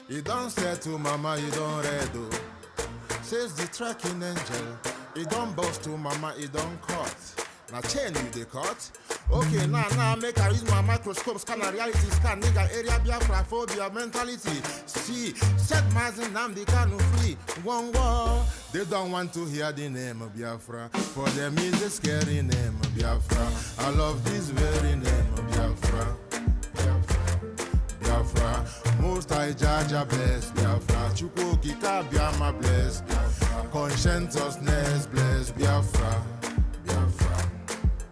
You don't say to mama, you don't read, oh. Says the tracking angel. You don't boast to mama, you don't cut. Now chain you they cut. Okay, now make I use my microscope, scan a reality scan, nigga area Biafra phobia mentality. See, set mazin nam the canu free. One war. They don't want to hear the name of Biafra. For them is a scary name of Biafra. I love this very name of Biafra. Biafra, most I judge a bless Biafra, Chukwu Kika Biama bless, conscientiousness bless Biafra, Biafra,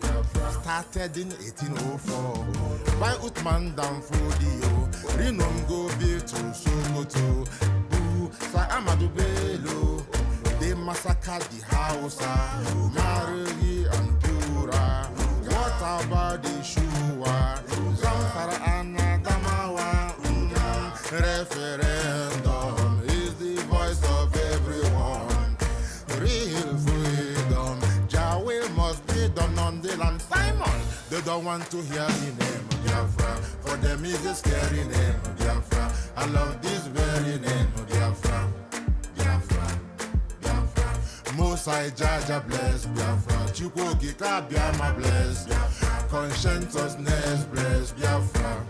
Biafra. Started in 1804 by Uthman Danfodio, Rinom go be to Sokoto, Boo, Sa Amadou Bello, they massacred the Hausa, Maragi and Pura. What about the Shua, Zamfara and Adamawa? Referendum is the voice of everyone. Real freedom, Yahweh must be done on the land. Simon, they don't want to hear the name of Biafra. For them is a scary name of Biafra. I love this very name of Biafra. Biafra, Biafra. Most I Jaja bless Biafra. Chukwu Kika Biama bless. Conscientiousness bless Biafra.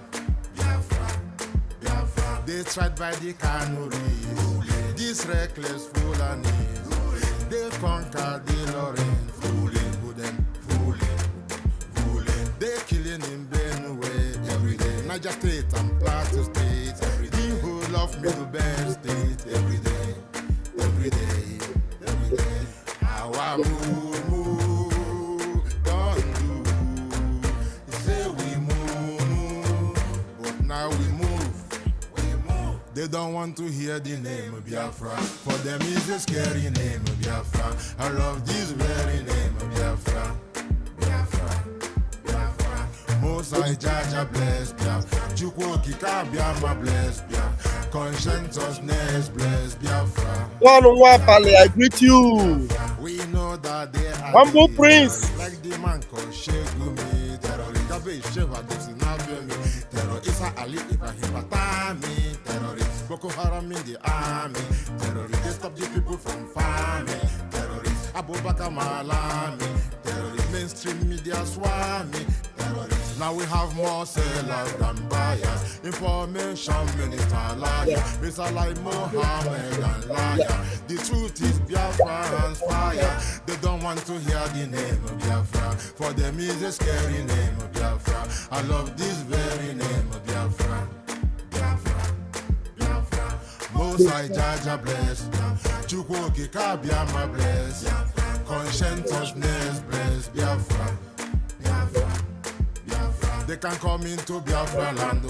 They tried by the canories, these reckless Fulanis. They conquered the Lorraine, fooling. They killing in Benue every day. Niger State and Plateau State every day. The whole of Middle Belt State every day. How I move, don't do. Say we move, but now we move. They don't want to hear the name of Biafra. For them is a scary name of Biafra. I love this very name of Biafra. Biafra, Biafra. Most I Jaja bless Biafra. Chukwu Kika Biama bless Biafra. Conscientiousness bless Biafra. One Pale, I greet you. We know that they are Humble Prince. like the man called Shegumi. Terrorist, Gabe Sheva, this is not me. Terrorist, Isa Ali Ibrahim Batami. Terrorist, Boko Haram in the army. Terrorist, they stop the people from farming. Terrorist, Abubakar Malami. Terrorist, mainstream media swami. Terrorist, now we have more sellers than buyers. Information minister liar. Mr. like Mohammed and liar. The truth is Biafra's fire. They don't want to hear the name of Biafra. For them is a scary name of Biafra. I love this very name of Biafra. Biafra, Biafra. Most I Jaja bless. Chukwu Kika Biama bless. Conscientiousness bless Biafra. Biafra. They can come into Biafra land,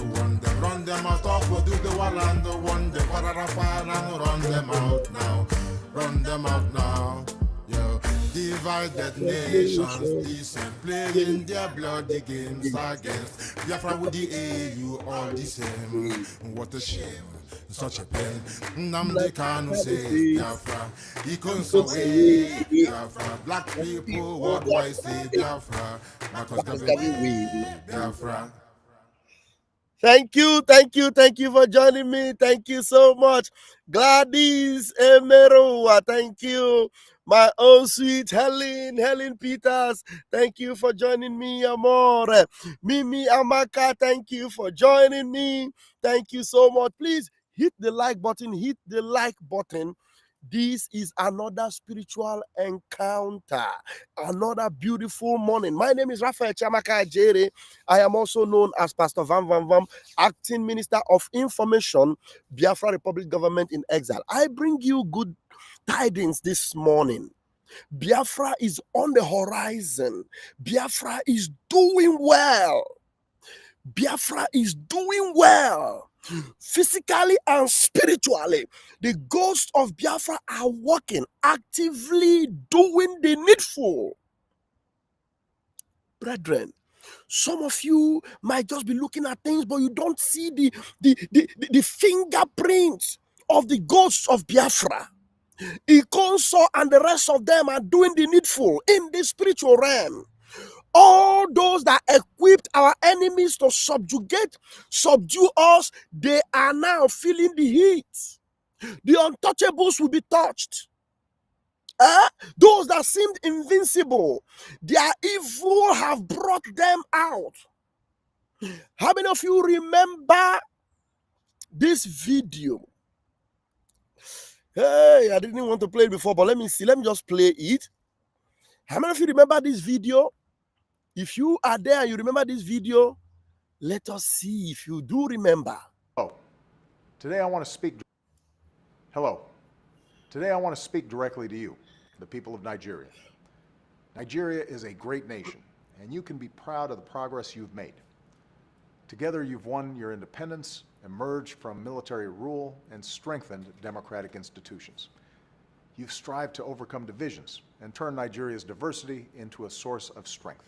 run them out of do the wall and one them and run them out now. Yo, divided nations, decent, playing their bloody games against Biafra with the AU, all the same. What a shame, such a pain. Namde Kanu say Biafra, he couldn't away Biafra. Black people worldwide say Biafra, because Biafra. Thank you for joining me. Thank you so much. Gladys Emerowa, thank you. My own sweet Helen Peters, thank you for joining me, Amore. Mimi Amaka, thank you for joining me. Thank you so much. Please hit the like button. This is another spiritual encounter, another beautiful morning. My name is Raphael Chamaka Jere. I am also known as Pastor Vam, Acting Minister of Information, Biafra Republic Government in Exile. I bring you good tidings this morning. Biafra is on the horizon. Biafra is doing well. Biafra is doing well. Physically and spiritually, the ghosts of Biafra are working, actively doing the needful. Brethren, some of you might just be looking at things, but you don't see the fingerprints of the ghosts of Biafra. Ikonso and the rest of them are doing the needful in the spiritual realm. All those that equipped our enemies to subdue us, they are now feeling the heat. The untouchables will be touched. Those that seemed invincible, their evil have brought them out. How many of you remember this video? Hey, I didn't want to play it before, but let me see. Let me just play it. How many of you remember this video? If you are there and you remember this video, let us see if you do remember. Today I want to speak. Hello. Today I want to speak directly to you, the people of Nigeria. Nigeria is a great nation, and you can be proud of the progress you've made. Together you've won your independence, emerged from military rule, and strengthened democratic institutions. You've strived to overcome divisions and turn Nigeria's diversity into a source of strength.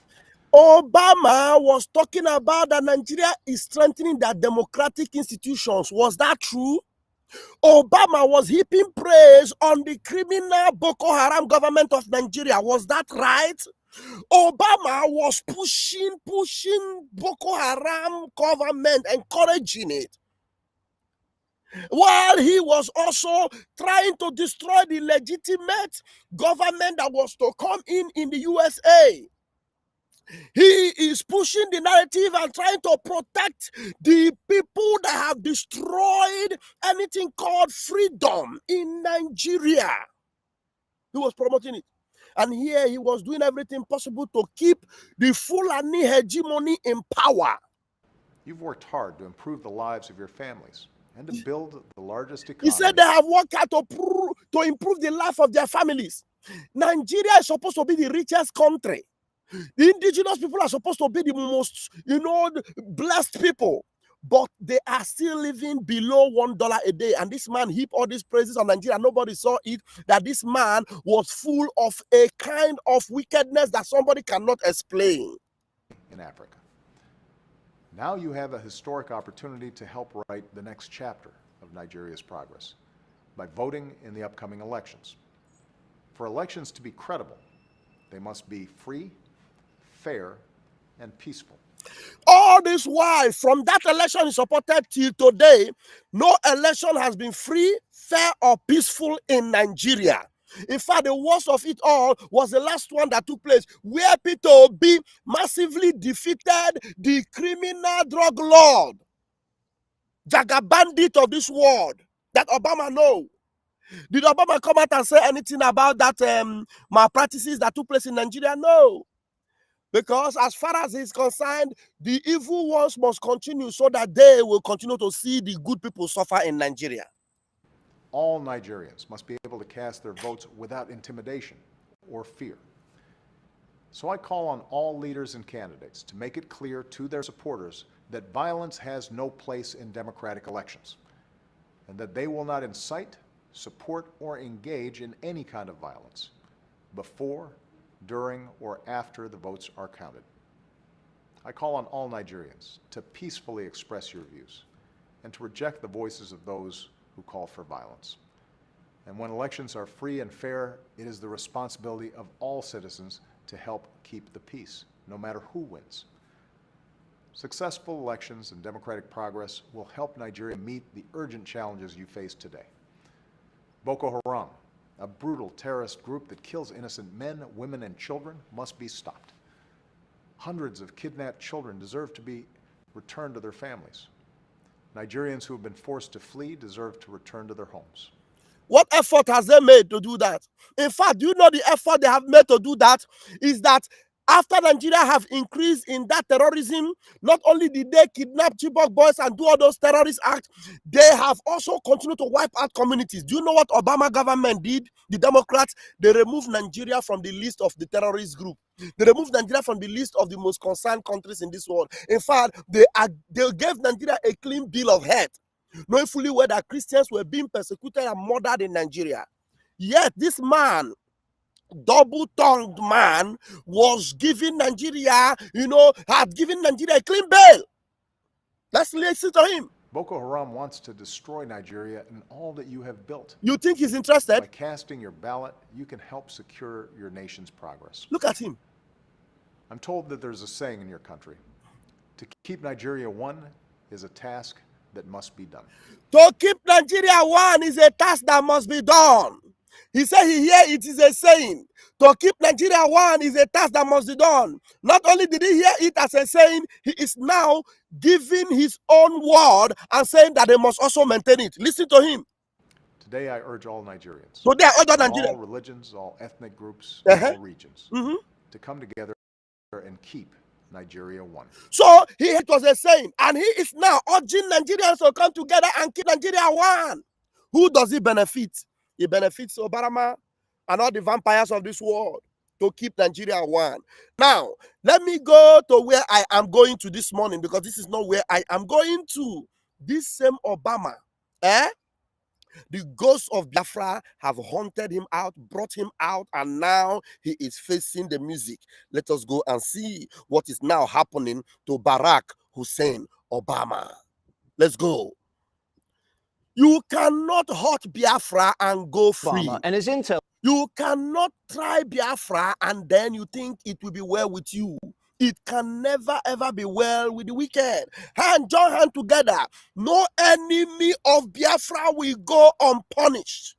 Obama was talking about that Nigeria is strengthening their democratic institutions. Was that true? Obama was heaping praise on the criminal Boko Haram government of Nigeria. Was that right? Obama was pushing Boko Haram government, encouraging it, while he was also trying to destroy the legitimate government that was to come in the USA. He is pushing the narrative and trying to protect the people that have destroyed anything called freedom in Nigeria. He was promoting it. And here he was doing everything possible to keep the Fulani hegemony in power. You've worked hard to improve the lives of your families and to build the largest economy. He said they have worked hard to improve the life of their families. Nigeria is supposed to be the richest country. The indigenous people are supposed to be the most, blessed people. But they are still living below $1 a day. And this man heaped all these praises on Nigeria. Nobody saw it, that this man was full of a kind of wickedness that somebody cannot explain. In Africa. Now you have a historic opportunity to help write the next chapter of Nigeria's progress by voting in the upcoming elections. For elections to be credible, they must be free, fair, and peaceful. All this while, from that election he supported till today, no election has been free, fair, or peaceful in Nigeria. In fact, the worst of it all was the last one that took place, where Peter Obi massively defeated the criminal drug lord, Jagabandit of this world, that Obama know. Did Obama come out and say anything about that malpractices that took place in Nigeria? No. Because as far as he's concerned, the evil ones must continue so that they will continue to see the good people suffer in Nigeria. All Nigerians must be able to cast their votes without intimidation or fear. So I call on all leaders and candidates to make it clear to their supporters that violence has no place in democratic elections, and that they will not incite, support, or engage in any kind of violence before, during, or after the votes are counted. I call on all Nigerians to peacefully express your views and to reject the voices of those who call for violence. And when elections are free and fair, it is the responsibility of all citizens to help keep the peace, no matter who wins. Successful elections and democratic progress will help Nigeria meet the urgent challenges you face today. Boko Haram, a brutal terrorist group that kills innocent men, women, and children, must be stopped. Hundreds of kidnapped children deserve to be returned to their families. Nigerians who have been forced to flee deserve to return to their homes. What effort has they made to do that? In fact, do you know the effort they have made to do that is that after Nigeria have increased in that terrorism, not only did they kidnap Chibok boys and do all those terrorist acts, they have also continued to wipe out communities. Do you know what Obama government did? The Democrats, they removed Nigeria from the list of the terrorist group. They removed Nigeria from the list of the most concerned countries in this world. In fact, they gave Nigeria a clean bill of health, knowing fully well that Christians were being persecuted and murdered in Nigeria. Yet this man, double-tongued man, was giving Nigeria, had given Nigeria a clean bill. Let's listen to him. Boko Haram wants to destroy Nigeria and all that you have built. You think he's interested? By casting your ballot, you can help secure your nation's progress. Look at him. I'm told that there's a saying in your country: to keep Nigeria one is a task that must be done. To keep Nigeria one is a task that must be done. He said here it is a saying. To keep Nigeria one is a task that must be done. Not only did he hear it as a saying, he is now giving his own word and saying that they must also maintain it. Listen to him. Today, I urge all Nigerians, So they are other all Nigerians. religions, all ethnic groups, Uh-huh. all regions, Mhm. to come together and keep Nigeria one. So it was a saying, and he is now urging Nigerians to come together and keep Nigeria one. Who does it benefit? It benefits Obama and all the vampires of this world to keep Nigeria one. Now, let me go to where I am going to this morning, because this is not where I am going to. This same Obama, the ghosts of Biafra have hunted him out, brought him out, and now he is facing the music. Let us go and see what is now happening to Barack Hussein Obama. Let's go. You cannot hurt Biafra and go free. Obama and his intel. You cannot try Biafra and then you think it will be well with you. It can never ever be well with the wicked. Join hand together. No enemy of Biafra will go unpunished.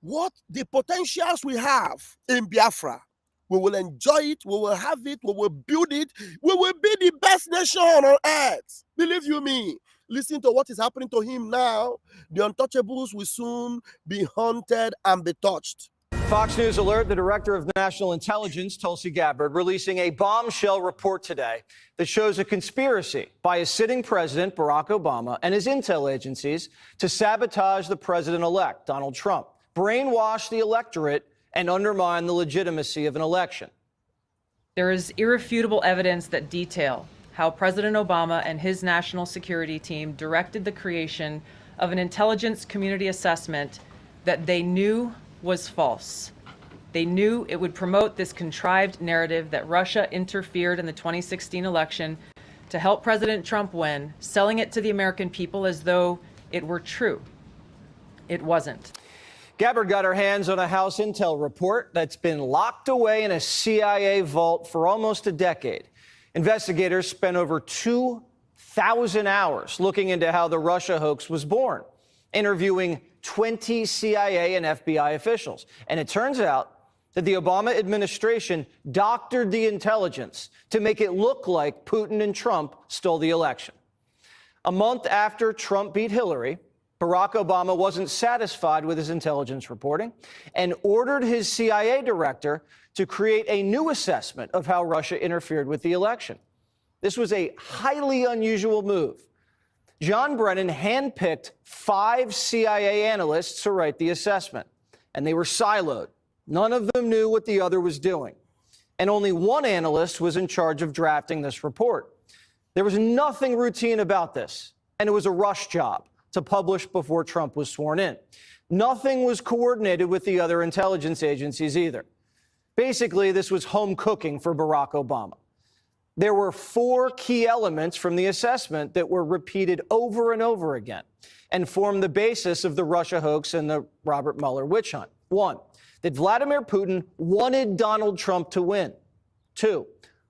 What the potentials we have in Biafra, we will enjoy it, we will have it, we will build it, we will be the best nation on earth. Believe you me. Listen to what is happening to him now. The untouchables will soon be hunted and be touched. Fox News alert: the director of national intelligence, Tulsi Gabbard, releasing a bombshell report today that shows a conspiracy by a sitting president, Barack Obama, and his intel agencies to sabotage the president-elect, Donald Trump, brainwash the electorate, and undermine the legitimacy of an election. There is irrefutable evidence that detail how President Obama and his national security team directed the creation of an intelligence community assessment that they knew was false. They knew it would promote this contrived narrative that Russia interfered in the 2016 election to help President Trump win, selling it to the American people as though it were true. It wasn't. Gabbard got her hands on a House intel report that's been locked away in a CIA vault for almost a decade. Investigators spent over 2,000 hours looking into how the Russia hoax was born, interviewing 20 CIA and FBI officials. And it turns out that the Obama administration doctored the intelligence to make it look like Putin and Trump stole the election. A month after Trump beat Hillary, Barack Obama wasn't satisfied with his intelligence reporting and ordered his CIA director to create a new assessment of how Russia interfered with the election. This was a highly unusual move. John Brennan handpicked 5 CIA analysts to write the assessment, and they were siloed. None of them knew what the other was doing, and only one analyst was in charge of drafting this report. There was nothing routine about this, and it was a rush job to publish before Trump was sworn in. Nothing was coordinated with the other intelligence agencies either. Basically, this was home cooking for Barack Obama. There were 4 key elements from the assessment that were repeated over and over again and formed the basis of the Russia hoax and the Robert Mueller witch hunt. 1, that Vladimir Putin wanted Donald Trump to win. 2,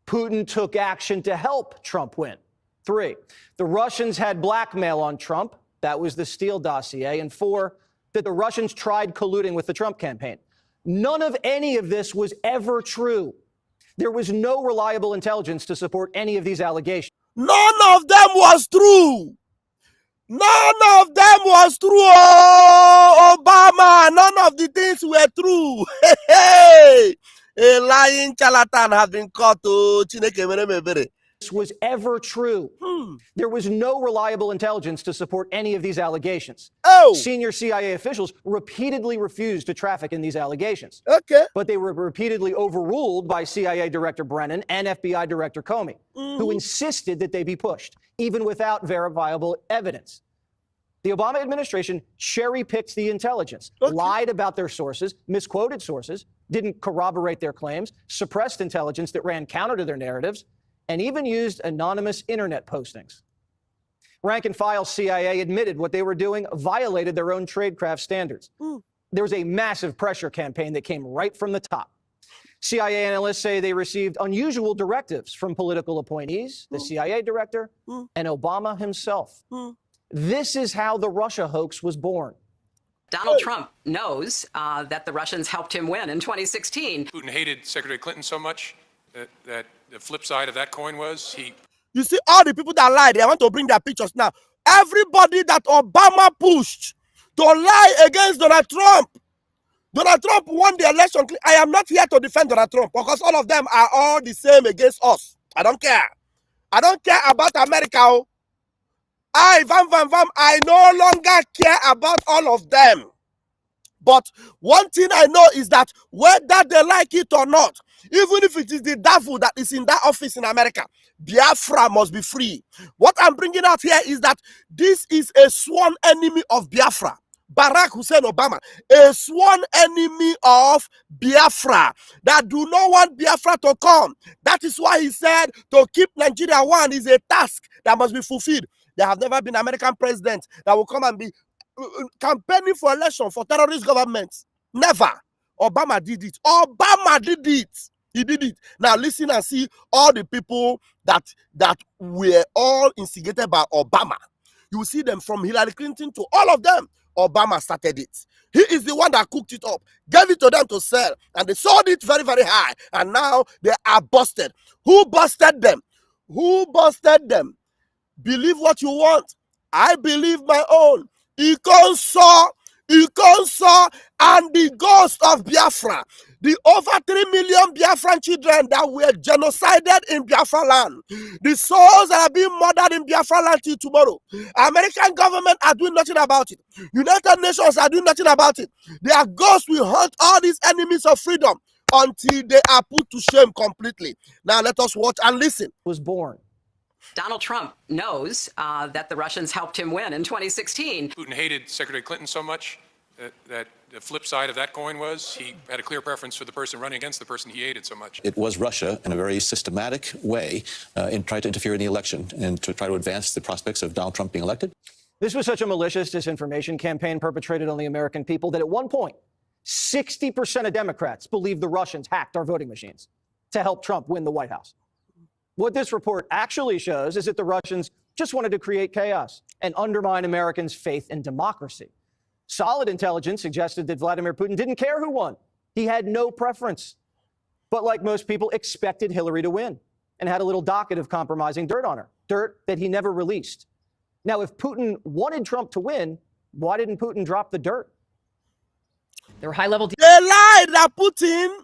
Putin took action to help Trump win. 3, the Russians had blackmail on Trump. That was the Steele dossier. And 4, that the Russians tried colluding with the Trump campaign. None of any of this was ever true. There was no reliable intelligence to support any of these allegations. None of them was true. None of them was true, oh, Obama. None of the things were true. Hey, a lying charlatan has been caught. Oh, Chineke mere mebere. This was ever true. There was no reliable intelligence to support any of these allegations. Oh. Senior CIA officials repeatedly refused to traffic in these allegations. Okay. But they were repeatedly overruled by CIA Director Brennan and FBI Director Comey, who insisted that they be pushed, even without verifiable evidence. The Obama administration cherry-picked the intelligence, lied about their sources, misquoted sources, didn't corroborate their claims, suppressed intelligence that ran counter to their narratives, and even used anonymous internet postings. Rank and file CIA admitted what they were doing violated their own tradecraft standards. There was a massive pressure campaign that came right from the top. CIA analysts say they received unusual directives from political appointees, the CIA director, and Obama himself. This is how the Russia hoax was born. Donald Trump knows that the Russians helped him win in 2016. Putin hated Secretary Clinton so much that the flip side of that coin was he... You see, all the people that lied, they want to bring their pictures now. Everybody that Obama pushed to lie against Donald Trump won the election. I am not here to defend Donald Trump because all of them are all the same against us. I don't care. I don't care about America. I no longer care about all of them. But one thing I know is that whether they like it or not, even if it is the devil that is in that office in America, Biafra must be free. What I'm bringing out here is that this is a sworn enemy of Biafra. Barack Hussein Obama, a sworn enemy of Biafra that do not want Biafra to come. That is why he said to keep Nigeria one is a task that must be fulfilled. There have never been American president that will come and be campaigning for election for terrorist governments. Never. Obama did it. Obama did it. He did it. Now listen and see all the people that were all instigated by Obama. You will see them from Hillary Clinton to all of them. Obama started it. He is the one that cooked it up, gave it to them to sell, and they sold it very, very high. And now they are busted. Who busted them? Who busted them? Believe what you want. I believe my own. Ikonso, and the ghost of Biafra. The over 3 million Biafran children that were genocided in Biafra land. The souls that are being murdered in Biafra land till tomorrow. American government are doing nothing about it. United Nations are doing nothing about it. Their ghosts will haunt all these enemies of freedom until they are put to shame completely. Now let us watch and listen. Was born. Donald Trump knows that the Russians helped him win in 2016. Putin hated Secretary Clinton so much that the flip side of that coin was he had a clear preference for the person running against the person he hated so much. It was Russia in a very systematic way in trying to interfere in the election and to try to advance the prospects of Donald Trump being elected. This was such a malicious disinformation campaign perpetrated on the American people that at one point, 60% of Democrats believed the Russians hacked our voting machines to help Trump win the White House. What this report actually shows is that the Russians just wanted to create chaos and undermine Americans' faith in democracy. Solid intelligence suggested that Vladimir Putin didn't care who won. He had no preference. But like most people, expected Hillary to win and had a little docket of compromising dirt on her, dirt that he never released. Now, if Putin wanted Trump to win, why didn't Putin drop the dirt? There were high-level... They lied that Putin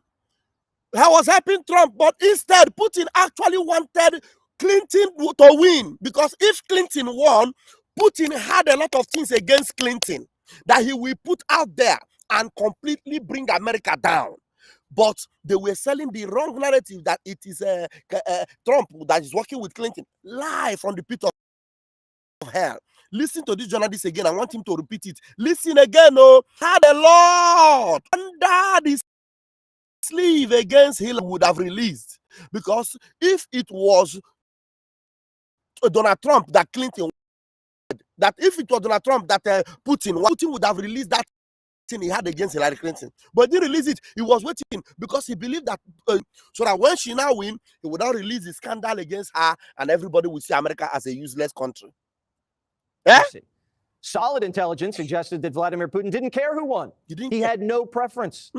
was helping Trump, but instead, Putin actually wanted Clinton to win. Because if Clinton won, Putin had a lot of things against Clinton that he will put out there and completely bring America down. But they were selling the wrong narrative that it is Trump that is working with Clinton. Lie from the pit of hell. Listen to this journalist again. I want him to repeat it. Listen again. Oh, had a lot under the sleeve against Hillary would have released. Because if it was Donald Trump that Clinton, that if it was Donald Trump that Putin would have released that thing he had against Hillary Clinton. But he didn't release it. He was waiting because he believed that so that when she now win, he would not release the scandal against her and everybody would see America as a useless country. Eh? Solid intelligence suggested that Vladimir Putin didn't care who won. He had no preference.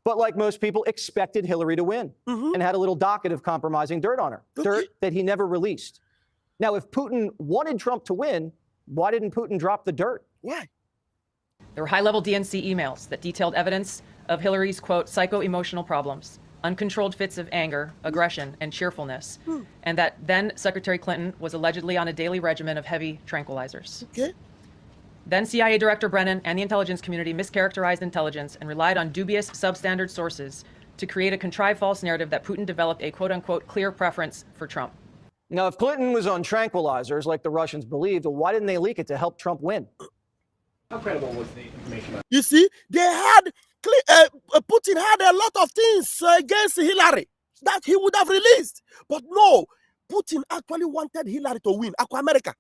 But like most people, expected Hillary to win and had a little docket of compromising dirt on her, dirt that he never released. Now, if Putin wanted Trump to win, why didn't Putin drop the dirt? Why? There were high-level DNC emails that detailed evidence of Hillary's, quote, psycho-emotional problems, uncontrolled fits of anger, aggression, and cheerfulness, and that then Secretary Clinton was allegedly on a daily regimen of heavy tranquilizers. Okay. Then CIA Director Brennan and the intelligence community mischaracterized intelligence and relied on dubious substandard sources to create a contrived false narrative that Putin developed a quote-unquote clear preference for Trump. Now, if Clinton was on tranquilizers like the Russians believed, why didn't they leak it to help Trump win? How credible was the information? You see, they had Putin had a lot of things against Hillary that he would have released. But no, Putin actually wanted Hillary to win. America,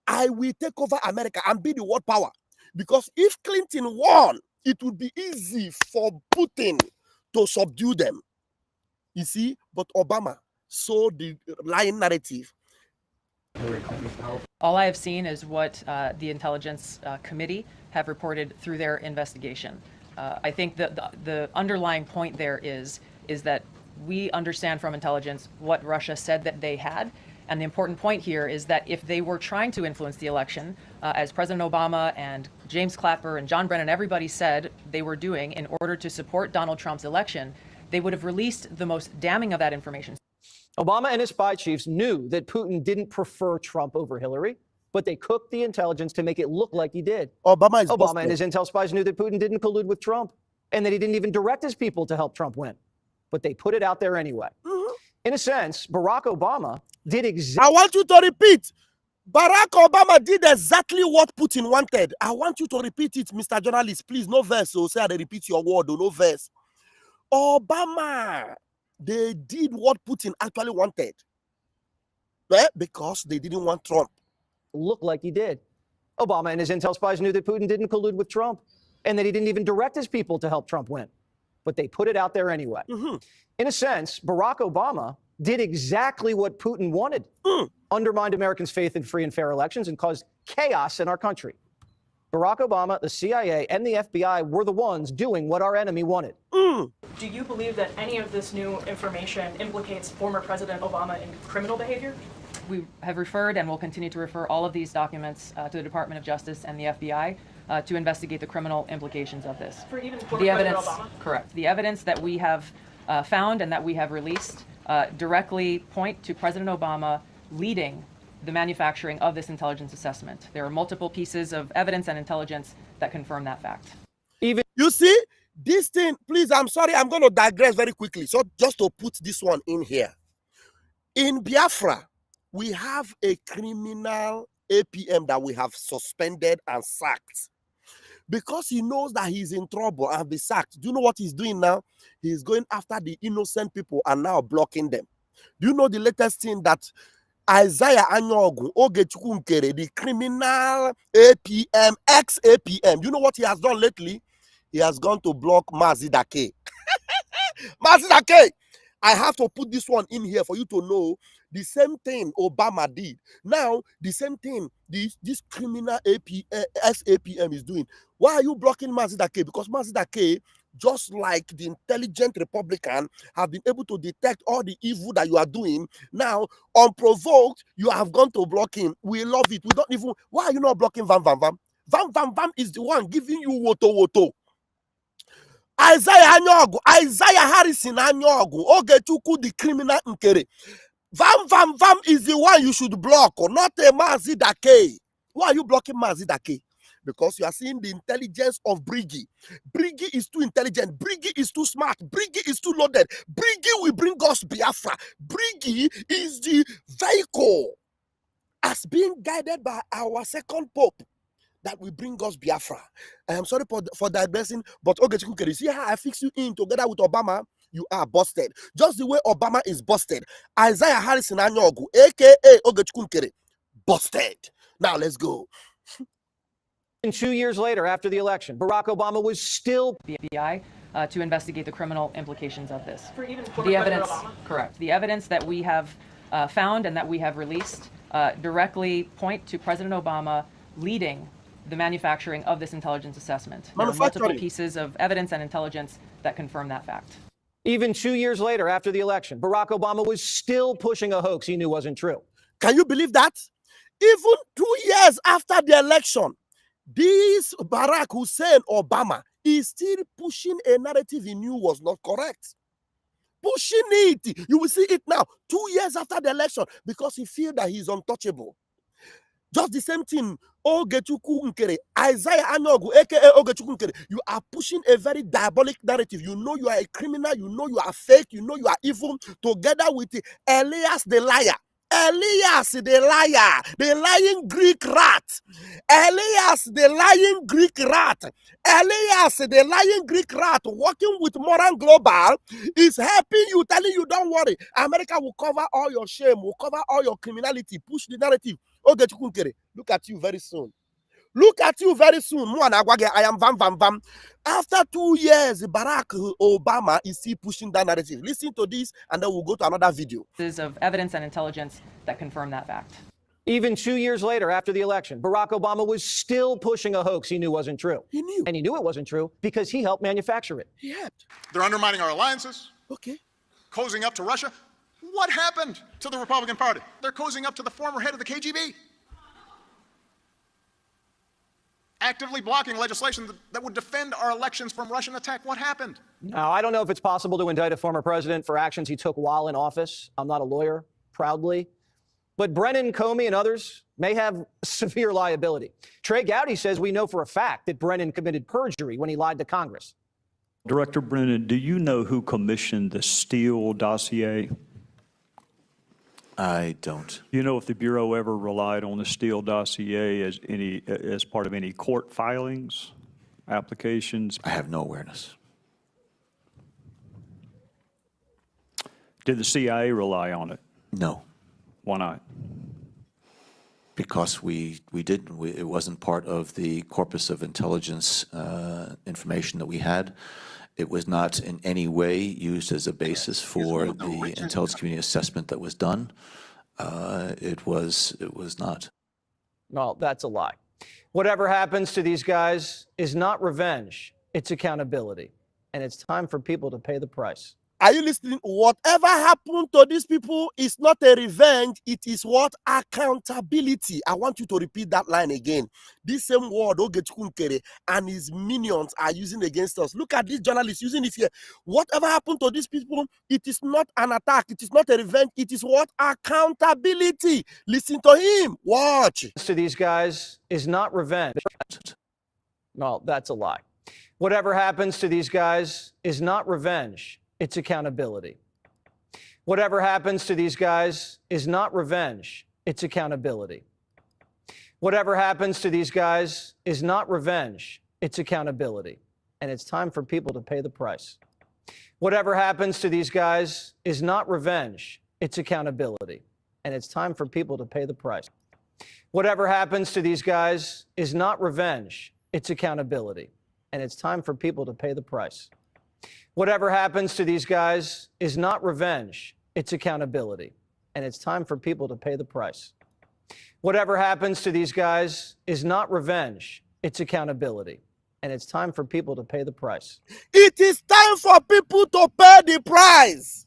I will take over America and be the world power. Because if Clinton won, it would be easy for Putin to subdue them. You see, but Obama saw the lying narrative. All I have seen is what the Intelligence Committee have reported through their investigation. I think that the underlying point there is that we understand from intelligence what Russia said that they had. And the important point here is that if they were trying to influence the election, as President Obama and James Clapper and John Brennan, everybody said they were doing in order to support Donald Trump's election, they would have released the most damning of that information. Obama and his spy chiefs knew that Putin didn't prefer Trump over Hillary, but they cooked the intelligence to make it look like he did. Obama and his intel spies knew that Putin didn't collude with Trump and that he didn't even direct his people to help Trump win, but they put it out there anyway. In a sense, Barack Obama did exactly. I want you to repeat. Barack Obama did exactly what Putin wanted. I want you to repeat it, Mr. Journalist. Please, no verse. So say I repeat your word, no verse. Obama, they did what Putin actually wanted. Because they didn't want Trump. Look like he did. Obama and his intel spies knew that Putin didn't collude with Trump and that he didn't even direct his people to help Trump win, but they put it out there anyway. In a sense, Barack Obama did exactly what Putin wanted, undermined Americans' faith in free and fair elections and caused chaos in our country. Barack Obama, the CIA, and the FBI were the ones doing what our enemy wanted. Do you believe that any of this new information implicates former President Obama in criminal behavior? We have referred and will continue to refer all of these documents to the Department of Justice and the FBI to investigate the criminal implications of this. For even former President Obama? Correct. The evidence that we have found and that we have released directly point to President Obama leading the manufacturing of this intelligence assessment. There are multiple pieces of evidence and intelligence that confirm that fact. You see, this thing, please, I'm sorry, I'm going to digress very quickly. So just to put this one in here. In Biafra, we have a criminal APM that we have suspended and sacked. Because he knows that he's in trouble and be sacked. Do you know what he's doing now? He's going after the innocent people and now blocking them. Do you know the latest thing that Isaiah Anyogu, Ogechukwu Nkere, the criminal APM, ex-APM, you know what he has done lately? He has gone to block Mazidake. Mazidake! I have to put this one in here for you to know the same thing Obama did. Now, the same thing this criminal SAPM is doing. Why are you blocking Mazidake? Because Mazidake, just like the intelligent Republican, have been able to detect all the evil that you are doing. Now, unprovoked, you have gone to block him. We love it. We don't even... Why are you not blocking Vam Vam Vam? Vam Vam Vam is the one giving you woto woto. Isaiah Anyogu, Isaiah Harrison Anyogu, Ogechukwu the criminal Nkere. Vam Vam Vam is the one you should block, or not a Mazidake. Why are you blocking Mazidake? Because you are seeing the intelligence of Briggy. Briggy is too intelligent. Briggy is too smart. Briggy is too loaded. Briggy will bring us Biafra. Briggy is the vehicle as being guided by our second pope that will bring us Biafra. I am sorry for digressing, but Ogechukwu, you see how I fix you in together with Obama? You are busted. Just the way Obama is busted. Isaiah Harrison Anyogu, a.k.a. Ogechukwu, busted. Now let's go. And 2 years later, after the election, Barack Obama was still the FBI to investigate the criminal implications of this. For even former The President evidence, Obama? correct. The evidence that we have found and that we have released directly point to President Obama leading the manufacturing of this intelligence assessment. There are multiple pieces of evidence and intelligence that confirm that fact. Even 2 years later, after the election, Barack Obama was still pushing a hoax he knew wasn't true. Can you believe that? Even 2 years after the election, this Barack Hussein Obama is still pushing a narrative he knew was not correct. Pushing it. You will see it now, 2 years after the election, because he feels that he's untouchable. Just the same thing, Ogechukwu Nkere, Isaiah Anyogu, aka Ogechukwu Nkere, you are pushing a very diabolic narrative. You know you are a criminal, you know you are fake, you know you are evil, together with Elias the liar. Elias the liar, the lying Greek rat. Elias the lying Greek rat. Elias the lying Greek rat working with Moran Global is helping you, telling you don't worry. America will cover all your shame, will cover all your criminality, push the narrative. Ogechukwu Nkere, look at you very soon. Look at you very soon. I am Vam Vam Vam. After 2 years, Barack Obama is still pushing that narrative. Listen to this, and then we'll go to another video. Of evidence and intelligence that confirm that fact. Even 2 years later, after the election, Barack Obama was still pushing a hoax he knew wasn't true. He knew. And he knew it wasn't true because he helped manufacture it. He helped. They're undermining our alliances. Okay. Cozying up to Russia. What happened to the Republican Party? They're cozying up to the former head of the KGB. Actively blocking legislation that would defend our elections from Russian attack. What happened? Now, I don't know if it's possible to indict a former president for actions he took while in office. I'm not a lawyer, proudly. But Brennan, Comey, and others may have severe liability. Trey Gowdy says we know for a fact that Brennan committed perjury when he lied to Congress. Director Brennan, do you know who commissioned the Steele dossier? I don't. Do you know if the Bureau ever relied on the Steele dossier as part of any court filings, applications? I have no awareness. Did the CIA rely on it? No. Why not? Because we didn't. It wasn't part of the corpus of intelligence information that we had. It was not in any way used as a basis for the intelligence community assessment that was done. It was not. Well, that's a lie. Whatever happens to these guys is not revenge. It's accountability. And it's time for people to pay the price. Are you listening? Whatever happened to these people is not a revenge. It is what? Accountability. I want you to repeat that line again. This same word, Ogechunkere, and his minions are using against us. Look at this journalist using it here. Whatever happened to these people, it is not an attack. It is not a revenge. It is what? Accountability. Listen to him. Watch. To these guys is not revenge. Well, that's a lie. Whatever happens to these guys is not revenge. It's accountability. Whatever happens to these guys is not revenge. It's accountability. Whatever happens to these guys is not revenge. It's accountability. And it's time for people to pay the price. Whatever happens to these guys is not revenge. It's accountability. And it's time for people to pay the price. Whatever happens to these guys is not revenge. It's accountability. And it's time for people to pay the price. Whatever happens to these guys is not revenge. It's accountability. And it's time for people to pay the price. Whatever happens to these guys is not revenge. It's accountability. And it's time for people to pay the price. It is time for people to pay the price.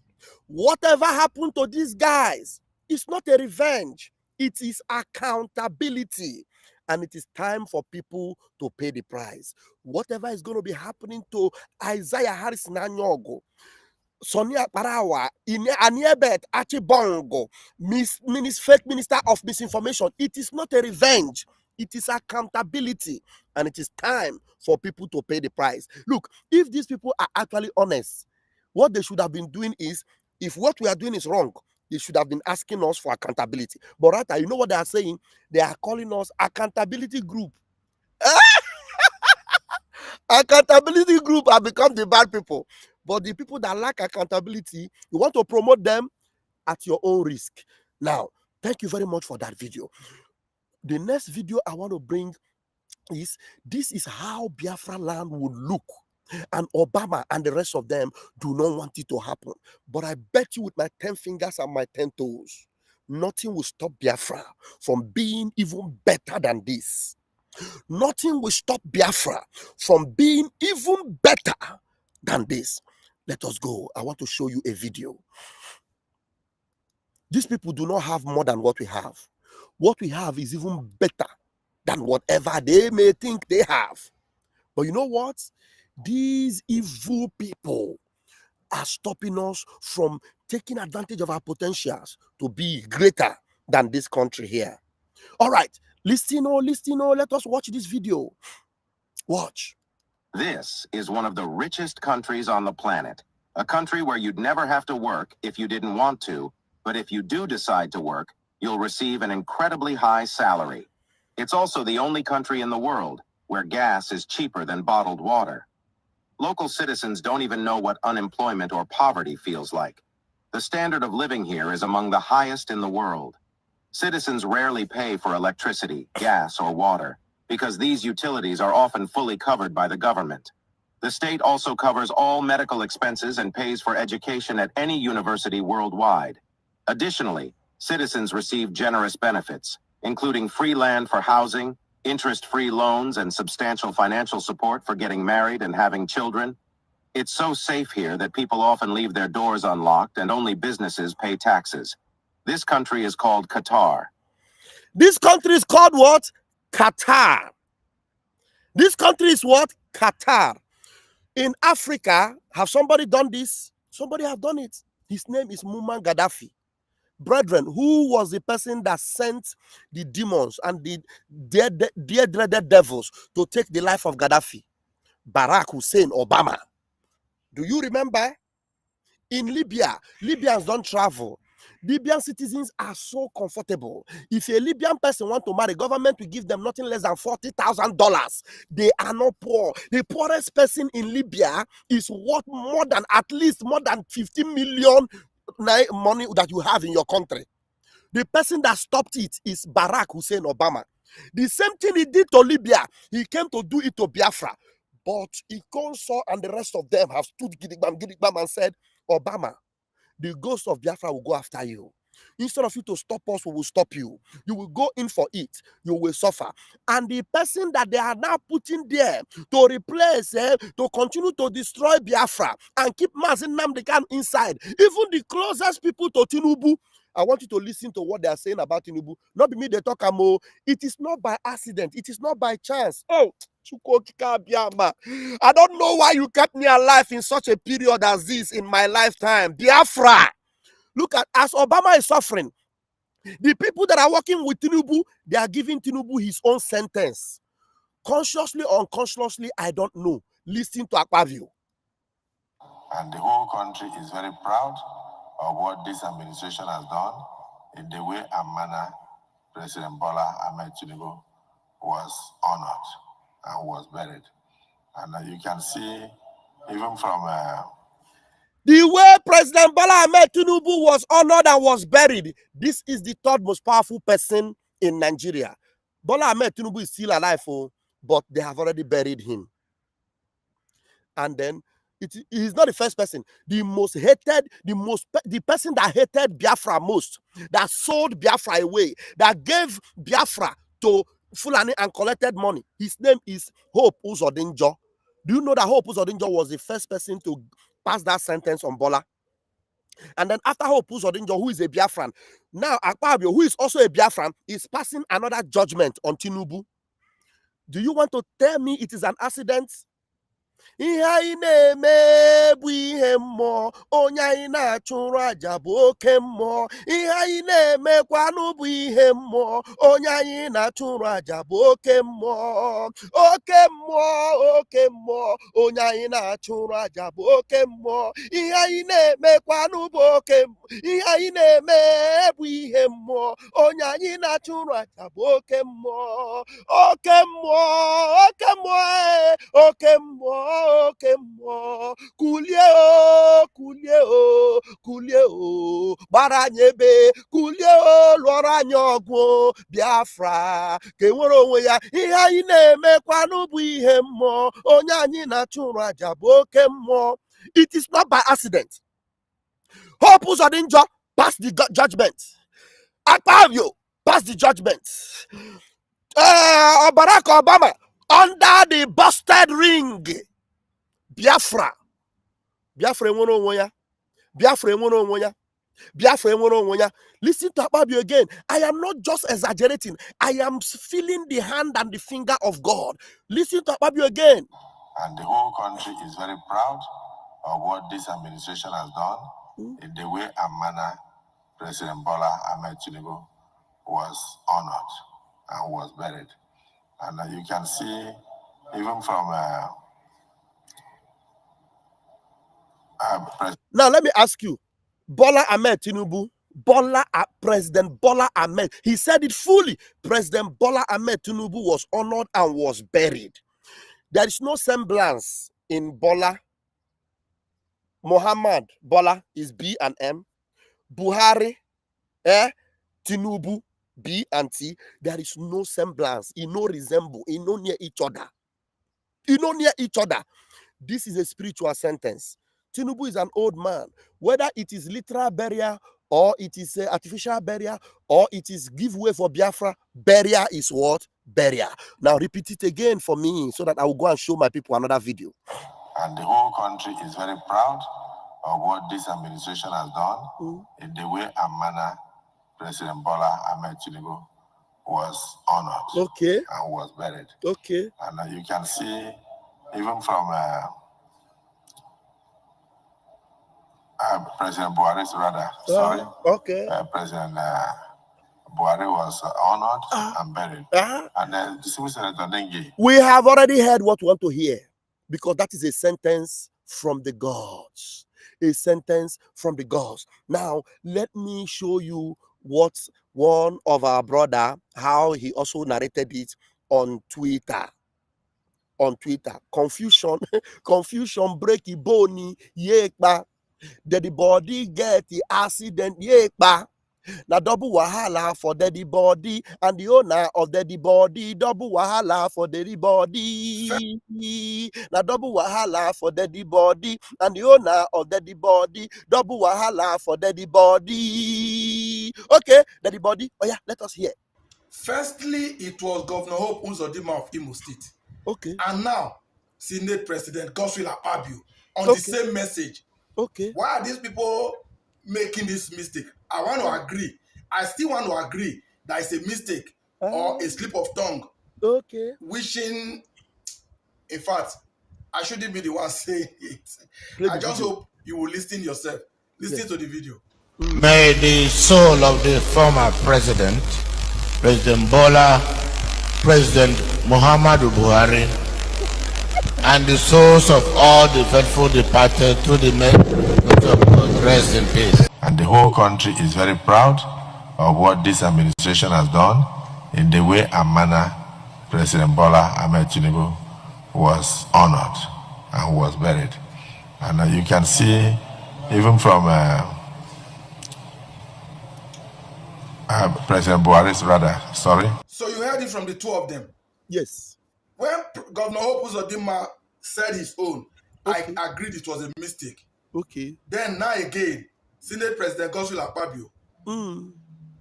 Whatever happened to these guys is not a revenge. It is accountability. And it is time for people to pay the price. Whatever is going to be happening to Isaiah Harrison Anyogo, Sonia Parawa, Aniebet Achibongo, fake minister of misinformation, it is not a revenge. It is accountability. And it is time for people to pay the price. Look, if these people are actually honest, what they should have been doing is, if what we are doing is wrong, they should have been asking us for accountability. But rather, you know what they are saying? They are calling us accountability group. Accountability group have become the bad people. But the people that lack accountability, you want to promote them at your own risk. Now, thank you very much for that video. The next video I want to bring is, this is how Biafra land would look. And Obama and the rest of them do not want it to happen. But I bet you with my 10 fingers and my 10 toes, nothing will stop Biafra from being even better than this. Nothing will stop Biafra from being even better than this. Let us go. I want to show you a video. These people do not have more than what we have. What we have is even better than whatever they may think they have. But you know what? These evil people are stopping us from taking advantage of our potentials to be greater than this country here. All right, listen, let us watch this video. Watch. This is one of the richest countries on the planet. A country where you'd never have to work if you didn't want to, but if you do decide to work, you'll receive an incredibly high salary. It's also the only country in the world where gas is cheaper than bottled water. Local citizens don't even know what unemployment or poverty feels like. The standard of living here is among the highest in the world. Citizens rarely pay for electricity, gas, or water. because these utilities are often fully covered by the government. The state also covers all medical expenses and pays for education at any university worldwide. Additionally, citizens receive generous benefits, including free land for housing, interest-free loans, and substantial financial support for getting married and having children. It's so safe here that people often leave their doors unlocked and only businesses pay taxes. This country is called Qatar. This country is called what? Qatar. This country is what? Qatar. In Africa, have somebody done this? Somebody have done it. His name is Muammar Gaddafi. Brethren, who was the person that sent the demons and the dear dreaded devils to take the life of Gaddafi? Barack Hussein Obama. Do you remember? In Libya, Libyans don't travel. Libyan citizens are so comfortable. If a Libyan person wants to marry, government will give them nothing less than $40,000. They are not poor. The poorest person in Libya is worth at least more than 50 million money that you have in your country. The person that stopped it is Barack Hussein Obama. The same thing he did to Libya, he came to do it to Biafra. But Ikonso and the rest of them have stood gidigbam and said, Obama, the ghost of Biafra will go after you. Instead of you to stop us, we will stop you. You will go in for it. You will suffer. And the person that they are now putting there to replace, to continue to destroy Biafra and keep Mazin Namdekan inside, even the closest people to Tinubu, I want you to listen to what they are saying about Tinubu. Not be me, they talk amo. It is not by accident. It is not by chance. Oh, I don't know why you kept me alive in such a period as this in my lifetime. Biafra. Look at, as Obama is suffering, the people that are working with Tinubu, they are giving Tinubu his own sentence. Consciously or unconsciously, I don't know. Listen to Akpabio. And the whole country is very proud of what this administration has done in the way and manner President Bola Ahmed Tinubu was honored and was buried. And you can see, even from the way President Bola Ahmed Tinubu was honored and was buried, this is the third most powerful person in Nigeria. Bola Ahmed Tinubu is still alive, but they have already buried him. And then he's not the first person. The most hated, the person that hated Biafra most, that sold Biafra away, that gave Biafra to Fulani and collected money. His name is Hope Uzodinjo. Do you know that Hope Uzodinjo was the first person to pass that sentence on Bola? And then after Hope Uzodinjo, who is a Biafran, now Akpabio, who is also a Biafran, is passing another judgment on Tinubu. Do you want to tell me it is an accident? Ihe anyị na-eme bụ ihe mmụọ, onye anyị na-achụrụ aja bụ oke mmụọ. Ihe anyị na-emekwanụ bụ ihe mmụọ, onye anyị na-achụrụ aja bụ oke mmụọ. Oke mmụọ, oke mmụọ, onye anyị na-achụrụ aja bụ oke mmụọ. Ihe anyị na-emekwanụ bụ oke mmụọ. Ihe anyị na-eme bụ ihe mmụọ, onye anyị na-achụrụ aja bụ oke mmụọ. Oke mmụọ, oke mmụọ, oke mmụọ. Oke mmụọ, kulie o, kulie o, kulie o, gbara anyị ebe, kulie o, lụọrọ anyị ọgụ Biafra, ka enwere onwe ya. Ihe anyị na-emekwanụ bụ ihe mmụọ, onye anyị na-achụrụ aja bụ oke mmụọ. It is not by accident. Hope Uzodinjo passed the judgment. Akpabio passed the judgment. Barack Obama under the busted ring. Biafra enwere onwe ya. Biafra enwere onwe ya. Biafra enwere onwe ya. Listen to Akpabio again. I am not just exaggerating. I am feeling the hand and the finger of God. Listen to Akpabio again. And the whole country is very proud of what this administration has done in the way and manner President Bola Ahmed Tinubu was honored and was buried. And you can see, even from now, let me ask you, Bola Ahmed Tinubu, President Bola Ahmed, he said it fully. President Bola Ahmed Tinubu was honored and was buried. There is no semblance in Bola. Muhammad Bola is B and M. Buhari, Tinubu B and T, there is no semblance, it no resemble, it no near each other. It no near each other. This is a spiritual sentence. Tinubu is an old man. Whether it is literal burial or it is artificial burial or it is give way for Biafra, burial is what? Burial. Now repeat it again for me so that I will go and show my people another video. And the whole country is very proud of what this administration has done in the way and manner President Bola Ahmed Tinubu was honored and was buried. And you can see, even from President Buhari's President Buhari was honored and buried. And then the civil senator Nengi. We have already heard what we want to hear, because that is a sentence from the gods. A sentence from the gods. Now, let me show you what one of our brother, how he also narrated it on Twitter. On Twitter. Confusion, confusion, breaky bony, yekba. Did the body get the accident? Yekba. Now double wahala for the body, and the owner of the body, double wahala for the body. Now double wahala for the body, and the owner of the body, double wahala for the body. Okay, the body. Oh yeah, let us hear. Firstly, it was Governor Hope Uzodinma of Imo State. Okay. And now, Senate President Akpabio on the same message. Okay. Why are these people making this mistake? I want to agree. I still want to agree that it's a mistake or a slip of tongue. Okay. Wishing, in fact, I shouldn't be the one saying it. I just hope you will listen yourself. Listen to the video. May the soul of the former president, President Bola, President Muhammadu Buhari, and the souls of all the faithful departed to the rest in peace. And the whole country is very proud of what this administration has done in the way and manner President Bola Ahmed Tinubu was honored and was buried. And you can see, even from President Buhari's So you heard it from the two of them? Yes. When Governor Hope Uzodinma said his own, I agreed it was a mistake. Okay. Then now again, Senate President Akpabio.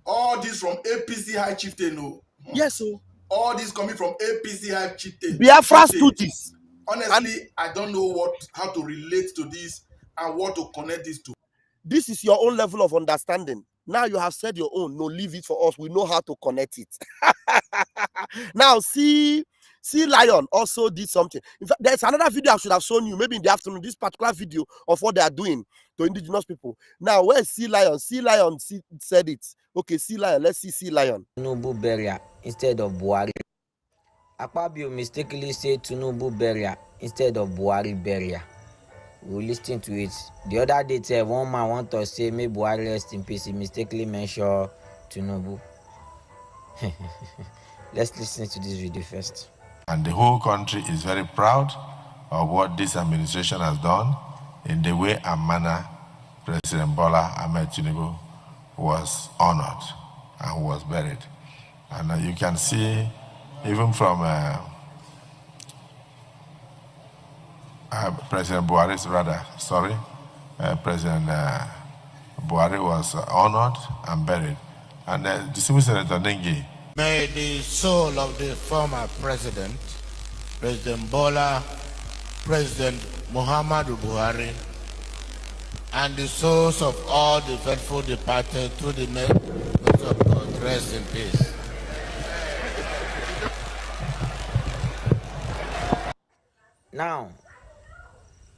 All this from APC High Chieftain. No. Yes, sir. All this coming from APC High Chieftain. Biafra stooges. Honestly, I don't know how to relate to this and what to connect this to. This is your own level of understanding. Now you have said your own. No, leave it for us. We know how to connect it. Now, see Lion also did something. In fact, there's another video I should have shown you, maybe in the afternoon, this particular video of what they are doing to indigenous people. Now, where's Sea Lion? Sea Lion said it. Okay, Sea Lion. Let's see Sea Lion. Tinubu burial instead of Buhari. Akpabio mistakenly said Tinubu burial instead of Buhari burial. We listen to it. The other day, one man want to say, may Buhari rest in peace. He mistakenly mentioned Tinubu. Let's listen to this video first. And the whole country is very proud of what this administration has done in the way and manner President Bola Ahmed Tinubu was honored and was buried. And you can see, even from President Buhari's President Buhari was honored and buried. And the civil senator Nengi. May the soul of the former president, President Bola, President Muhammadu Buhari, and the souls of all the faithful departed to the mercy of God rest in peace. Now,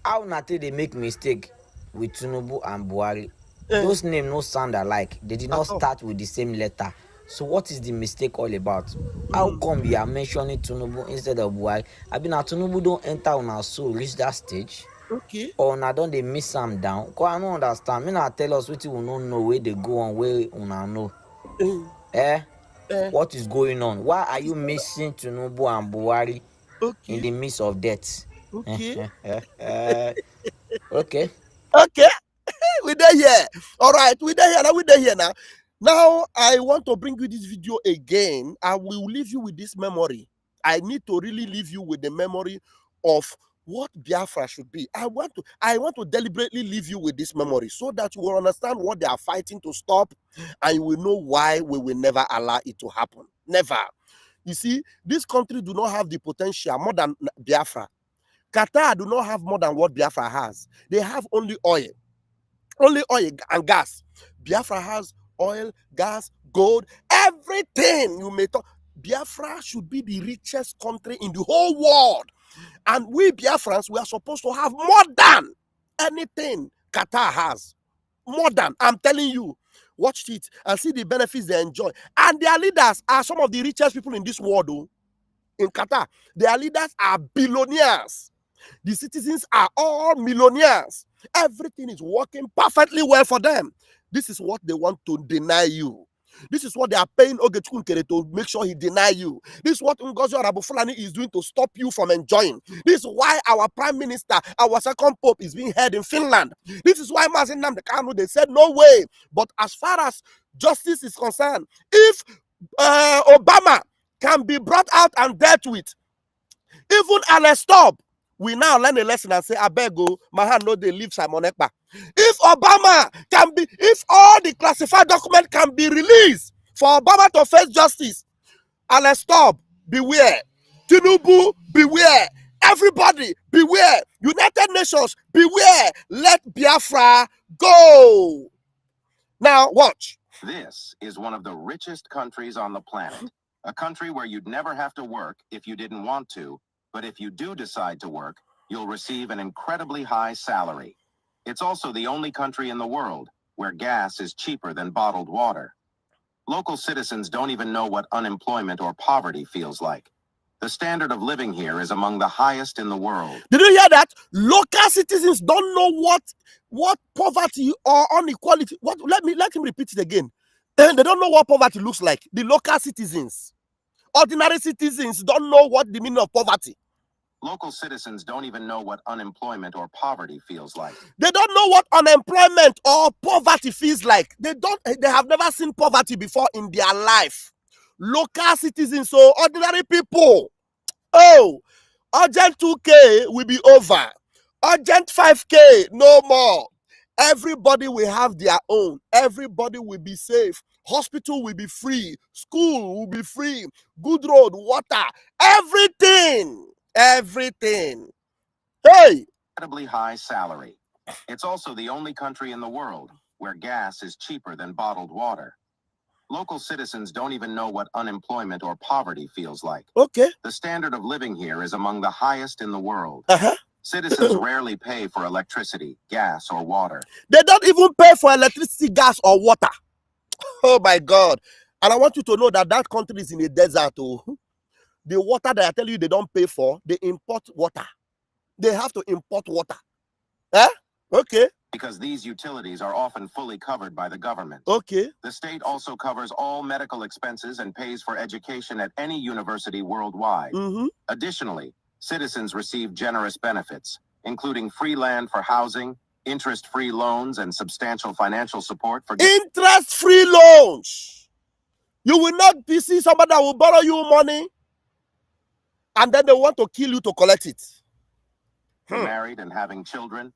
how Nate they make mistake with Tinubu and Buhari? Those names no sound alike. They did not start with the same letter. So what is the mistake all about? How come you are mentioning Tinubu instead of Buhari? I mean, Tinubu don't enter on our soul, reach that stage. Okay. Or now don't they miss them down? Cause I don't understand. Me not tell us what you will not know where they go and where you not know. What is going on? Why are you missing Tinubu and Buhari in the midst of death? Okay. Okay. Okay. We there here. All right. We there here now. We there here now. Now, I want to bring you this video again. I will leave you with this memory. I need to really leave you with the memory of what Biafra should be. I want to deliberately leave you with this memory so that you will understand what they are fighting to stop, and you will know why we will never allow it to happen. Never. You see, this country do not have the potential more than Biafra. Qatar do not have more than what Biafra has. They have only oil and gas. Biafra has oil, gas, gold, everything you may talk. Biafra should be the richest country in the whole world. And we Biafrans, we are supposed to have more than anything Qatar has. More than, I'm telling you. Watch it and see the benefits they enjoy. And their leaders are some of the richest people in this world. In Qatar, their leaders are billionaires. The citizens are all millionaires. Everything is working perfectly well for them. This is what they want to deny you. This is what they are paying Ogechukwu to make sure he deny you. This is what Ngozi Arabufulani is doing to stop you from enjoying. This is why our prime minister, our second pope, is being held in Finland. This is why Mazi Nnamdi Kanu, they said no way. But as far as justice is concerned, if Obama can be brought out and dealt with, even Alex Stop, we now learn a lesson and say, I beg you, my hand no they leave Simon Ekpa. If Obama can be, if all the classified documents can be released for Obama to face justice, Alex Stop, beware. Tinubu, beware. Everybody, beware. United Nations, beware. Let Biafra go. Now, watch. This is one of the richest countries on the planet. A country where you'd never have to work if you didn't want to, but if you do decide to work, you'll receive an incredibly high salary. It's also the only country in the world where gas is cheaper than bottled water. Local citizens don't even know what unemployment or poverty feels like. The standard of living here is among the highest in the world. Did you hear that? Local citizens don't know what poverty or inequality. Let him repeat it again. They don't know what poverty looks like. The local citizens, ordinary citizens, don't know what the meaning of poverty. Local citizens don't even know what unemployment or poverty feels like. They don't know what unemployment or poverty feels like. They have never seen poverty before in their life. Local citizens, so ordinary people. Oh, urgent 2K will be over. Urgent 5K, no more. Everybody will have their own. Everybody will be safe. Hospital will be free. School will be free. Good road, water, everything. Everything. Hey! Incredibly high salary. It's also the only country in the world where gas is cheaper than bottled water. Local citizens don't even know what unemployment or poverty feels like. Okay. The standard of living here is among the highest in the world. Citizens rarely pay for electricity, gas, or water. They don't even pay for electricity, gas, or water. Oh my God. And I want you to know that that country is in a desert. Oh. The water that I tell you they don't pay for, they import water. They have to import water. Eh? Okay. Because these utilities are often fully covered by the government. Okay. The state also covers all medical expenses and pays for education at any university worldwide. Additionally, citizens receive generous benefits, including free land for housing, interest-free loans, and substantial financial support for... Interest-free loans. You will not be see somebody that will borrow you money and then they want to kill you to collect it. Married and having children.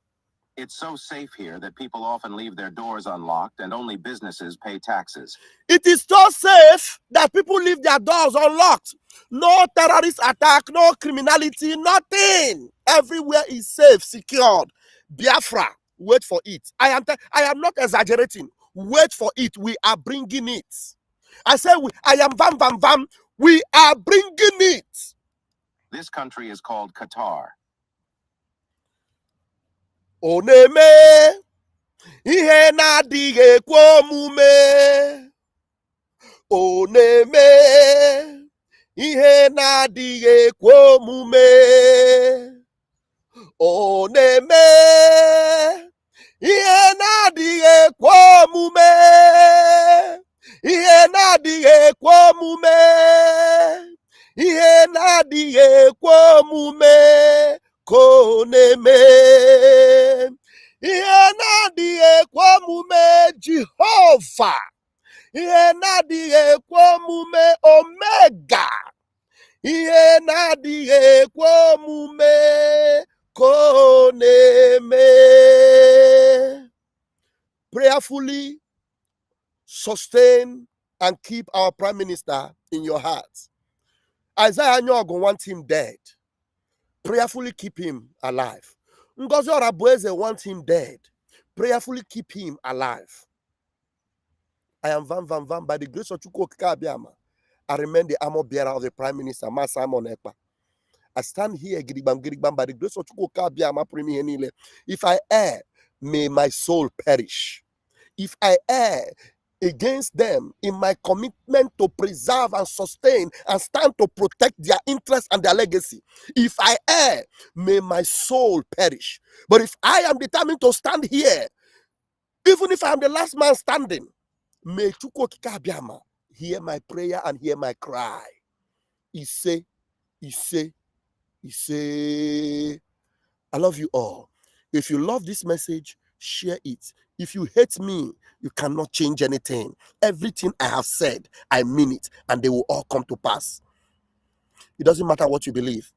It's so safe here that people often leave their doors unlocked and only businesses pay taxes. It is so safe that people leave their doors unlocked. No terrorist attack, no criminality, nothing. Everywhere is safe, secured. Biafra, wait for it. I am not exaggerating. Wait for it. We are bringing it. I say I am vam. We are bringing it. This country is called Qatar. Oneme ihe na-adịghị ekwe omume. Oneme ihe na-adịghị ekwe omume. Oneme ihe na-adịghị ekwe omume. Ihe na-adịghị ekwe omume. Ihe na-adịghị ekwe omume. Koneme ihe na-adịghị ekwe omume. Jehovah ihe na-adịghị ekwe omume omega, ihe na-adịghị ekwe omume ka ọ na-eme. Prayerfully sustain and keep our Prime Minister in your hearts. Isaiah Nyogo wants him dead. Prayerfully keep him alive. Ngozi Orabueze wants him dead. Prayerfully keep him alive. I am Van by the grace of Chukwu Okike Abiama. I remain the armor bearer of the Prime Minister, Ma Simon Ekpa. I stand here, Gidigbam, by the grace of Chukwu Okike Abiama, Premier Nile. If I err, may my soul perish. If I err against them in my commitment to preserve and sustain and stand to protect their interests and their legacy, if I err, may my soul perish. But if I am determined to stand here, even if I am the last man standing, may Chukwu Okike Abiama hear my prayer and hear my cry. He say, I love you all. If you love this message, share it. If you hate me, you cannot change anything. Everything I have said, I mean it, and they will all come to pass. It doesn't matter what you believe.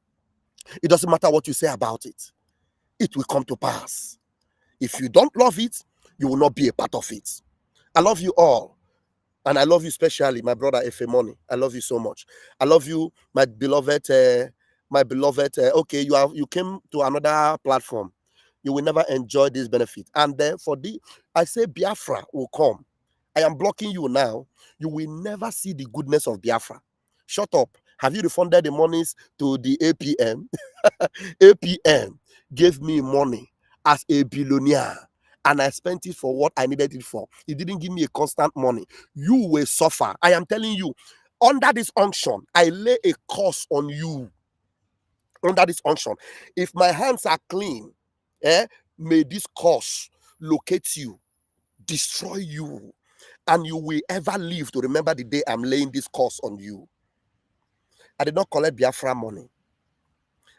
It doesn't matter what you say about it. It will come to pass. If you don't love it, you will not be a part of it. I love you all. And I love you especially, my brother Efemoni. I love you so much. I love you, my beloved. Okay, you came to another platform. You will never enjoy this benefit. And then I say Biafra will come. I am blocking you now. You will never see the goodness of Biafra. Shut up. Have you refunded the monies to the APM? APM gave me money as a billionaire, and I spent it for what I needed it for. It didn't give me a constant money. You will suffer. I am telling you, under this unction, I lay a curse on you. Under this unction, if my hands are clean, may this curse locate you, destroy you, and you will ever live to remember the day I'm laying this curse on you. I did not collect Biafra money.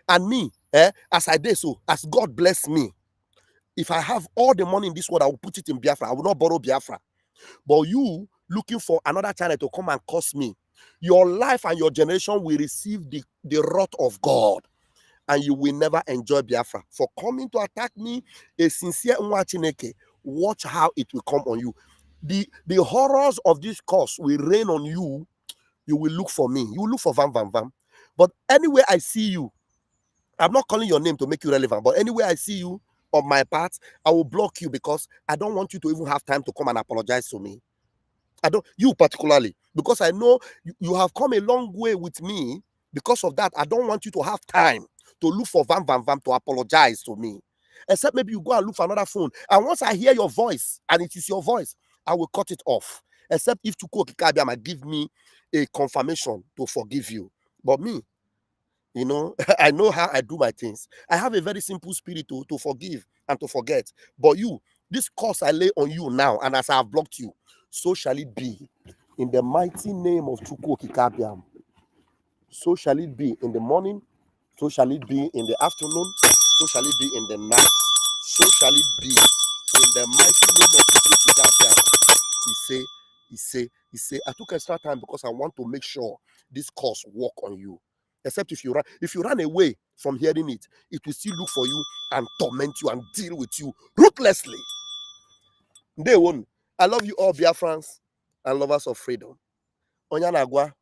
And me, as I did so, as God bless me, if I have all the money in this world, I will put it in Biafra. I will not borrow Biafra. But you looking for another channel to come and curse me, your life and your generation will receive the wrath of God, and you will never enjoy Biafra. For coming to attack me, a sincere Nwachineke, watch how it will come on you. The horrors of this curse will rain on you. You will look for me. You will look for Vam. But anywhere I see you, I'm not calling your name to make you relevant, but anywhere I see you on my part, I will block you, because I don't want you to even have time to come and apologize to me. You particularly, because I know you have come a long way with me. Because of that, I don't want you to have time to look for Vam to apologize to me. Except maybe you go and look for another phone. And once I hear your voice, and it is your voice, I will cut it off. Except if Chukwu Okike Abiama give me a confirmation to forgive you. But me, I know how I do my things. I have a very simple spirit to forgive and to forget. But you, this curse I lay on you now, and as I have blocked you, so shall it be. In the mighty name of Chukwu Okike Abiama. So shall it be in the morning, so shall it be in the afternoon, so shall it be in the night, so shall it be in the mighty name of Chukwu Okike Abiama. He say, I took extra time because I want to make sure this curse work on you. Except if you run away from hearing it, it will still look for you and torment you and deal with you ruthlessly. They won't. I love you all, Biafrans and lovers of freedom. Onyanagwa.